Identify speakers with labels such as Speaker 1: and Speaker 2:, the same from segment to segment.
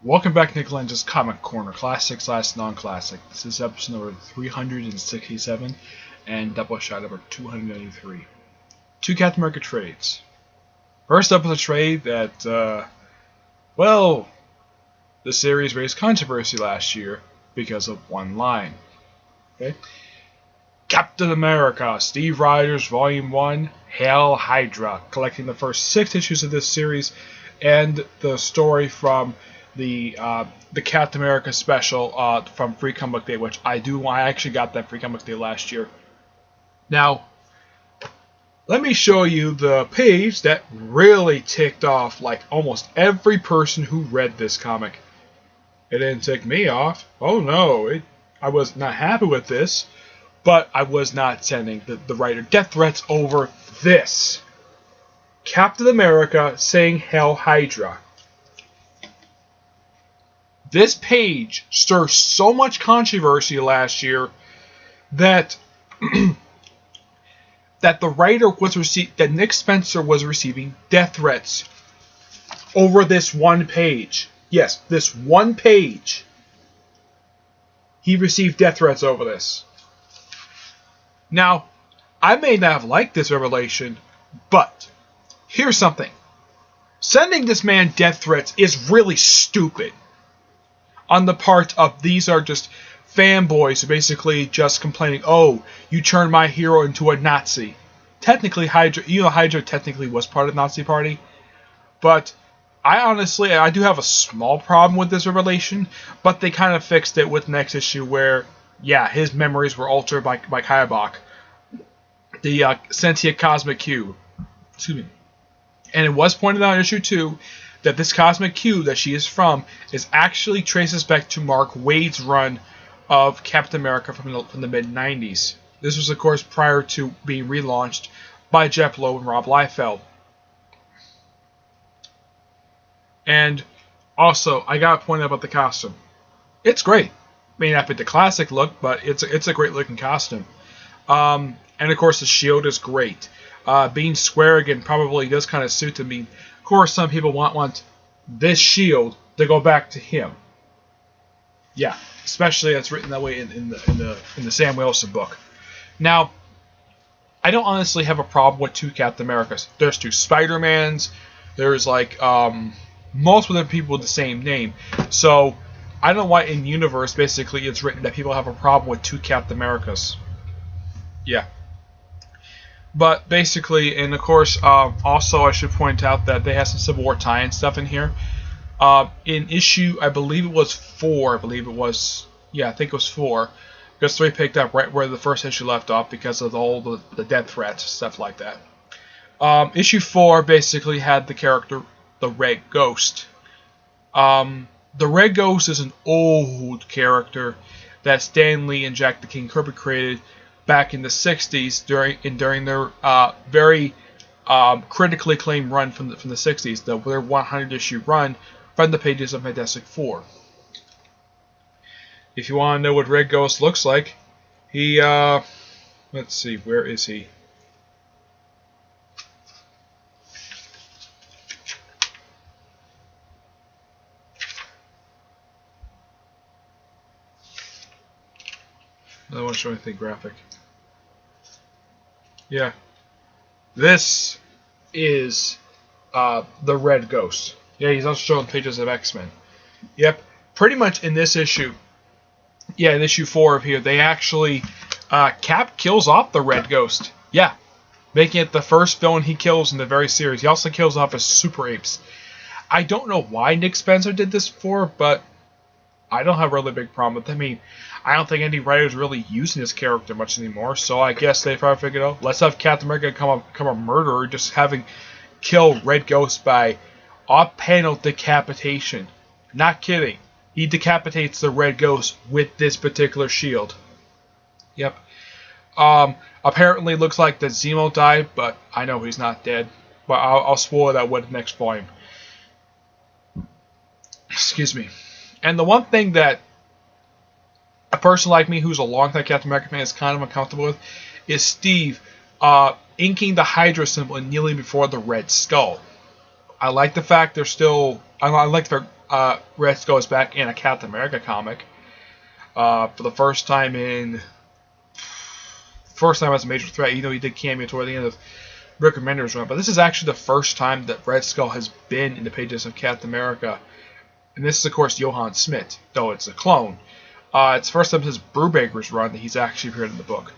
Speaker 1: Welcome back to Nick Lenz's Comic Corner, classic slash non-classic. This is episode number 367 and Doubleshot number 293. Two Captain America trades. First up is a trade that, the series raised controversy last year because of one line. Okay? Captain America, Steve Rogers, Volume 1, Hail Hydra, collecting the first 6 issues of this series, and the story from the Captain America special from Free Comic Book Day, which I actually got that Free Comic Book Day last year. Now, let me show you the page that really ticked off like almost every person who read this comic. It didn't tick me off. Oh no, I was not happy with this, but I was not sending the writer death threats over this. Captain America saying Hail Hydra. This page stirred so much controversy last year that that the writer that Nick Spencer was receiving death threats over this one page. Yes, this one page. He received death threats over this. Now, I may not have liked this revelation, but here's something. Sending this man death threats is really stupid. On the part of these are just fanboys who basically just complaining, oh, you turned my hero into a Nazi. Technically, Hydra technically was part of the Nazi party, but I do have a small problem with this revelation, but they kind of fixed it with the next issue where, yeah, his memories were altered by Kybok, the sentient cosmic cube. Excuse me. And it was pointed out in issue 2 that this cosmic cube that she is from is actually traces back to Mark Waid's run of Captain America from the mid-90s. This was, of course, prior to being relaunched by Jeff Lowe and Rob Liefeld. And also, I gotta point out about the costume. It's great. May not be the classic look, but it's a great looking costume. And of course, the shield is great. Being square again probably does kind of suit him. Of course, some people want this shield to go back to him. Yeah, especially that's written that way in the Sam Wilson book. Now, I don't honestly have a problem with two Captain Americas. There's two Spider-Mans. There's like multiple other people with the same name. So I don't know why in universe basically it's written that people have a problem with two Captain Americas. Yeah. But basically, and of course, also I should point out that they have some Civil War tie-in stuff in here. In issue, I believe it was 4. I think it was 4. Because 3 picked up right where the first issue left off because of all the death threats, stuff like that. Issue 4 basically had the character, the Red Ghost. The Red Ghost is an old character that Stan Lee and Jack the King Kirby created back in the 60s during their very critically acclaimed run from the 60s, their 100 issue run from the pages of Fantastic Four. If you want to know what Red Ghost looks like, he let's see, where is he? I don't want to show anything graphic. Yeah. This is the Red Ghost. Yeah, he's also showing pages of X-Men. Yep. Pretty much in this issue, yeah, in issue 4 of here, they actually, Cap kills off the Red Ghost. Yeah. Making it the first villain he kills in the very series. He also kills off his Super Apes. I don't know why Nick Spencer did this before, but I don't have a really big problem with it. I mean, I don't think any writer's really using this character much anymore, so I guess they probably figured out, let's have Captain America become a murderer, just having kill Red Ghost by off-panel decapitation. Not kidding. He decapitates the Red Ghost with this particular shield. Yep. Apparently it looks like that Zemo died, but I know he's not dead. But I'll spoil that with the next volume. Excuse me. And the one thing that a person like me who's a longtime Captain America fan is kind of uncomfortable with is Steve inking the Hydra symbol and kneeling before the Red Skull. I like the fact they're still... I like the fact Red Skull is back in a Captain America comic for the first time as a major threat. You know, he did cameo toward the end of Rick Remender's run, but this is actually the first time that Red Skull has been in the pages of Captain America. And this is, of course, Johann Schmidt, though it's a clone. It's the first time since Brubaker's run that he's actually appeared in the book.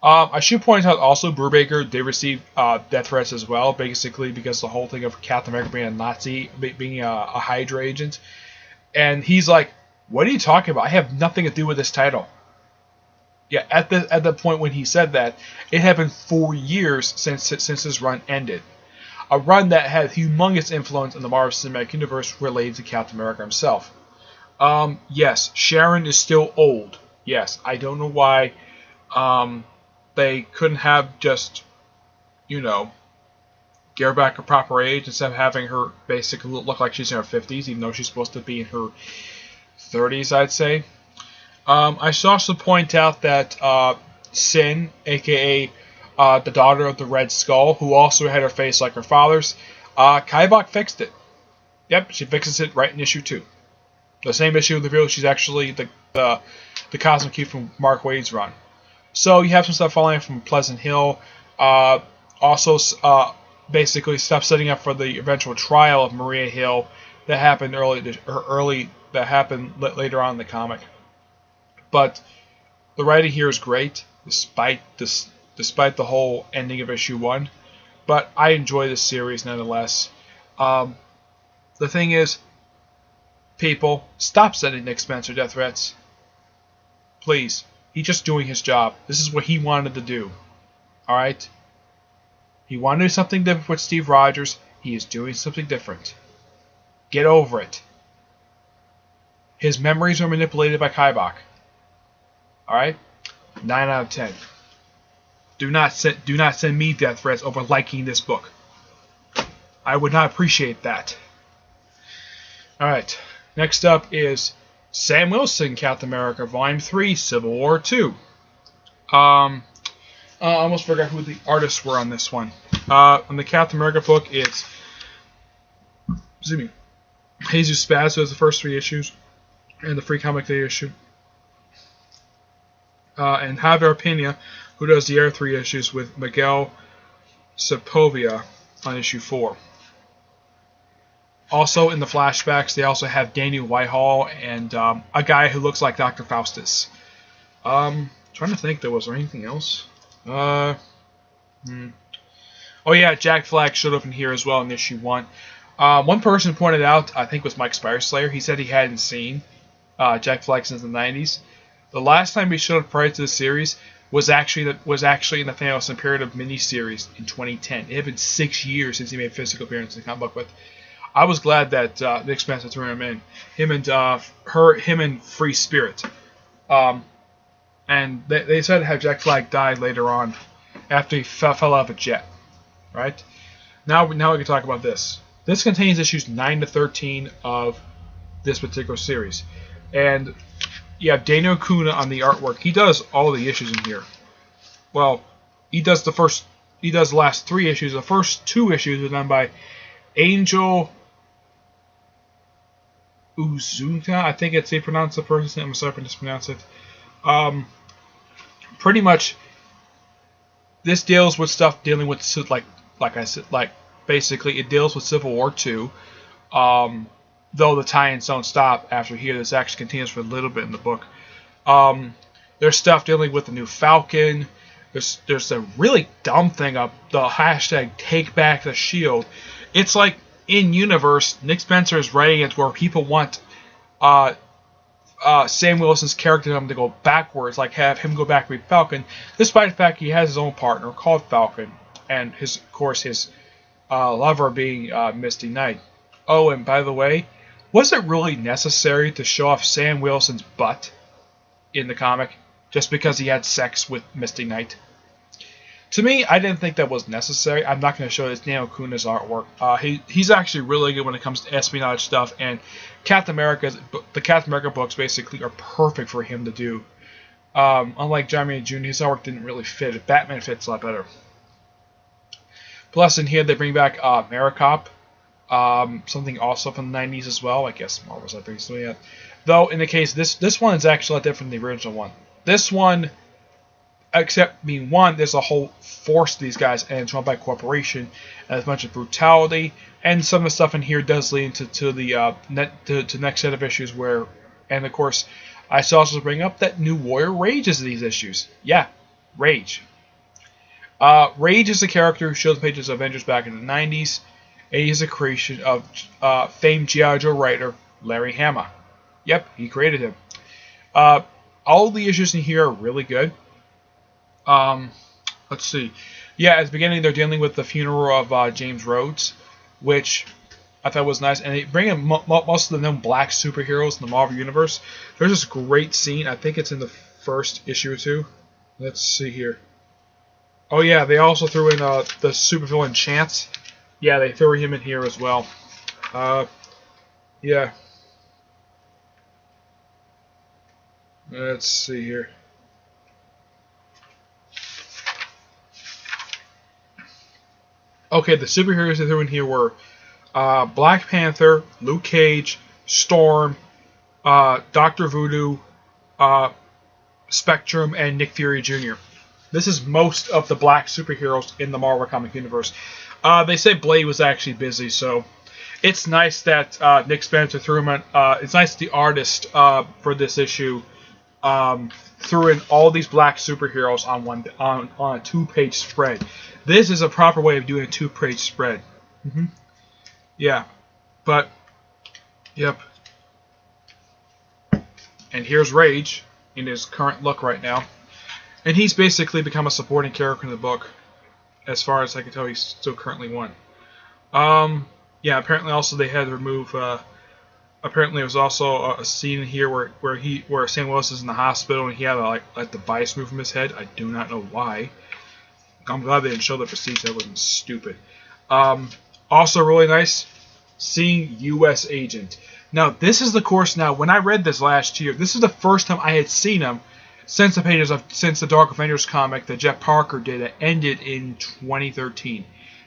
Speaker 1: I should point out also Brubaker did receive death threats as well, basically because the whole thing of Captain America being a Nazi, being a Hydra agent. And he's like, what are you talking about? I have nothing to do with this title. Yeah, at the point when he said that, it had been 4 years since his run ended. A run that had humongous influence in the Marvel Cinematic Universe related to Captain America himself. Yes, Sharon is still old. Yes, I don't know why they couldn't have just, you know, give her back her proper age instead of having her basically look like she's in her 50s, even though she's supposed to be in her 30s, I'd say. I should also point out that Sin, a.k.a. The daughter of the Red Skull, who also had her face like her father's, Kaibok fixed it. Yep, she fixes it right in issue 2. The same issue reveals she's actually the Cosmic Cube from Mark Waid's run. So you have some stuff falling from Pleasant Hill. Also, basically stuff setting up for the eventual trial of Maria Hill that happened later on in the comic. But the writing here is great, despite the whole ending of issue 1. But I enjoy this series nonetheless. The thing is, people, stop sending Nick Spencer death threats. Please. He's just doing his job. This is what he wanted to do. Alright? He wanted to do something different with Steve Rogers. He is doing something different. Get over it. His memories are manipulated by Kaibok. Alright? 9 out of 10. Do not send me death threats over liking this book. I would not appreciate that. Alright. Next up is Sam Wilson, Captain America, Volume 3, Civil War 2. I almost forgot who the artists were on this one. On the Captain America book, it's Jesus Spaz does the first 3 issues, and the Free Comic Day issue. And Javier Pena, who does the other 3 issues with Miguel Sepovia on issue 4. Also, in the flashbacks, they also have Daniel Whitehall and a guy who looks like Dr. Faustus. Trying to think, was there anything else? Oh yeah, Jack Flag showed up in here as well in issue 1. One person pointed out, I think it was Mike Spireslayer, he said he hadn't seen Jack Flag since the 90s. The last time he showed up prior to the series was actually in the Thanos Imperative miniseries in 2010. It had been 6 years since he made a physical appearance in the comic book, but I was glad that Nick Spencer threw him in. Him and Free Spirit. And they decided to have Jack Flag die later on after he fell out of a jet. Right? Now we can talk about this. This contains issues 9 to 13 of this particular series. And you have Daniel Kuna on the artwork. He does all the issues in here. Well, he does the last 3 issues. The first 2 issues are done by Angel Uzunka, I think it's how you pronounce the person's name. I'm sorry if I mispronounce it. Pretty much, this deals with stuff dealing with like I said, basically it deals with Civil War 2. Though the tie-ins don't stop after here, this actually continues for a little bit in the book. There's stuff dealing with the new Falcon. There's a really dumb thing up the hashtag Take Back the Shield. It's like in universe, Nick Spencer is writing it where people want Sam Wilson's character to go backwards, like have him go back to be Falcon, despite the fact he has his own partner called Falcon, and his lover being Misty Knight. Oh, and by the way, was it really necessary to show off Sam Wilson's butt in the comic just because he had sex with Misty Knight? To me, I didn't think that was necessary. I'm not going to show this Daniel Kuna's artwork. He's actually really good when it comes to espionage stuff, and the Captain America books basically are perfect for him to do. Unlike John Romita Jr., his artwork didn't really fit. Batman fits a lot better. Plus, in here they bring back Marikop, Something also from the 90s as well. I guess Marvel's not recently yet. Though, in the case, this one is actually a lot different than the original one. This one, except being one, there's a whole force of these guys, and it's run by a corporation, and as much as brutality, and some of the stuff in here does lead into the next set of issues where, and of course, I should also bring up that New Warrior Rage is in these issues. Yeah, Rage. Rage is a character who showed the pages of Avengers back in the 90s, and he is a creation of famed G.I. Joe writer Larry Hama. Yep, he created him. All the issues in here are really good. Let's see. Yeah, at the beginning they're dealing with the funeral of James Rhodes, which I thought was nice. And they bring in most of the known black superheroes in the Marvel Universe. There's this great scene. I think it's in the first issue or two. Let's see here. Oh yeah, they also threw in the supervillain Chance. Yeah, they threw him in here as well. Yeah. Let's see here. Okay, the superheroes they threw in here were Black Panther, Luke Cage, Storm, Dr. Voodoo, Spectrum, and Nick Fury Jr. This is most of the black superheroes in the Marvel comic universe. They say Blade was actually busy, so it's nice that Nick Spencer threw him in. It's nice that the artist for this issue threw in all these black superheroes on a 2-page spread. This is a proper way of doing a 2-page spread. Yeah, but yep. And here's Rage in his current look right now, and he's basically become a supporting character in the book. As far as I can tell, he's still currently one. Yeah, apparently also they had to remove. Apparently there was also a scene in here where Sam Willis is in the hospital and he had a device moved from his head. I do not know why. I'm glad they didn't show the procedure. That wasn't stupid. Also really nice seeing U.S. Agent. Now this is the course. Now when I read this last year, this is the first time I had seen him since the Dark Avengers comic that Jeff Parker did that ended in 2013.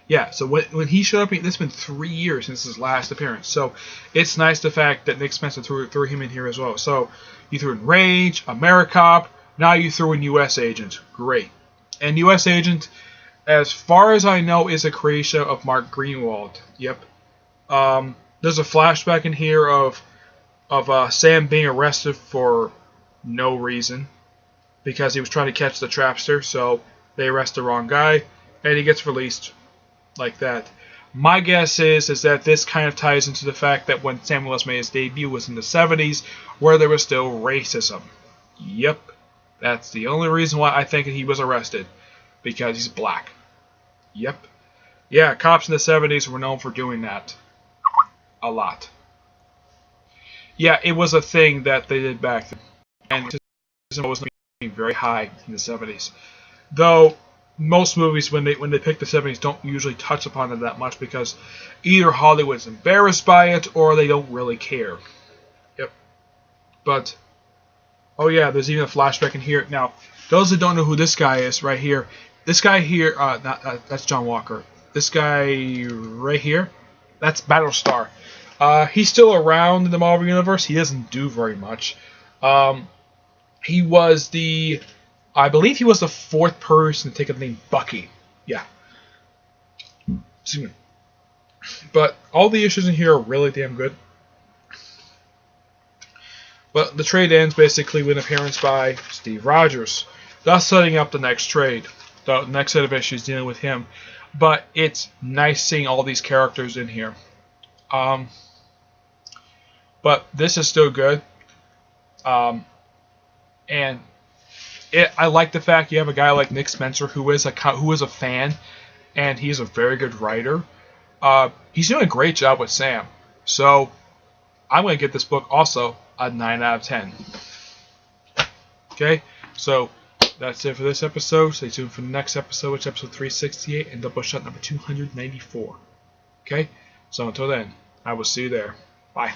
Speaker 1: Yeah, so when he showed up, it's been 3 years since his last appearance. So it's nice the fact that Nick Spencer threw him in here as well. So you threw in Rage, AmeriCop, now you threw in U.S. Agent. Great. And U.S. Agent, as far as I know, is a creation of Mark Greenwald. Yep. There's a flashback in here of Sam being arrested for no reason because he was trying to catch the trapster. So they arrest the wrong guy, and he gets released like that. My guess is that this kind of ties into the fact that when Sam Willis made his debut was in the 70s, where there was still racism. Yep. That's the only reason why I think he was arrested. Because he's black. Yep. Yeah, cops in the 70s were known for doing that. A lot. Yeah, it was a thing that they did back then. And racism was very high in the 70s. Though most movies, when they pick the 70s, don't usually touch upon it that much because either Hollywood's embarrassed by it or they don't really care. Yep. But, oh yeah, there's even a flashback in here. Now, those that don't know who this guy is right here, this guy here, that's John Walker. This guy right here, that's Battlestar. He's still around in the Marvel Universe. He doesn't do very much. He was I believe he was the 4th person to take up the name Bucky. Yeah. Excuse me. But all the issues in here are really damn good. But the trade ends basically with an appearance by Steve Rogers, thus setting up the next trade, the next set of issues dealing with him. But it's nice seeing all these characters in here. But this is still good. And I like the fact you have a guy like Nick Spencer who is a fan, and he's a very good writer. He's doing a great job with Sam. So I'm going to give this book also a 9 out of 10. Okay, so that's it for this episode. Stay tuned for the next episode, which is episode 368 and Doubleshot number 294. Okay, so until then, I will see you there. Bye.